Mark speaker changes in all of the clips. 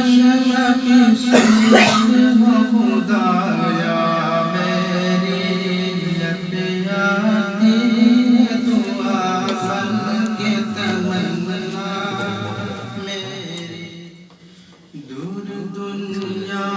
Speaker 1: شمع کی صورت ہو خدایا میری اب آتی ہے دعا کے تمنا میری دور دنیا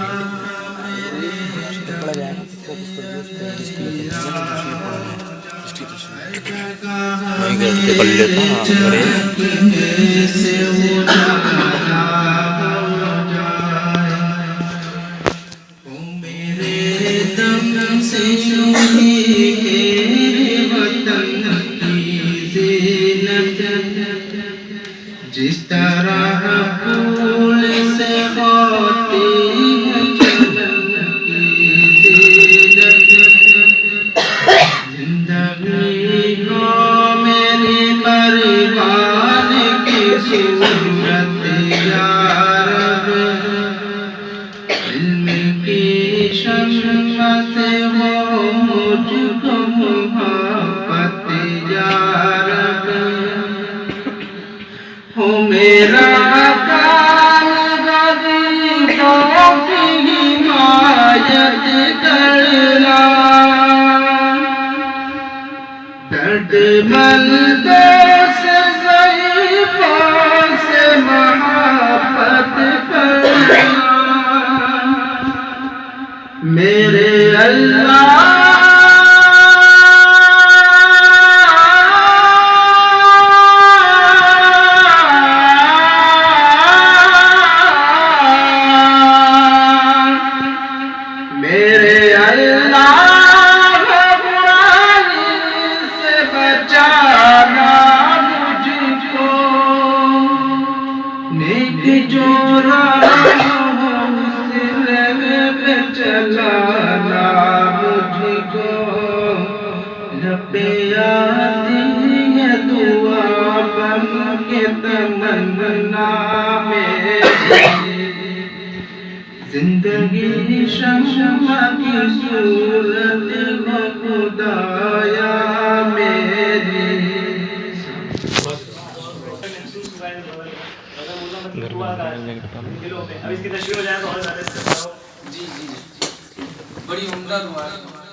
Speaker 1: میرے دم سے وطن کی زینت جس طرح پھول سے ہوتی ہے چمن کی زینت زندگی ہو میری پریوان کی صورت یا رب علم کی شمع سے ہو مجھ کو محبت یا رب ہو میرا کام غریبوں کی حمایت کرنا درد مندوں سے ضعیفوں سے محبت کرنا میرے اللہ جو راہ اس پہ چلانا مجھ کو رب آتی ہے دعا بن کے تمنا میری زندگی شمع کی صورت ہو خدایا میری
Speaker 2: اب اس کی تشریح ہو جائے تو اور زیادہ اس سے جی بڑی عمدہ دعا ہے.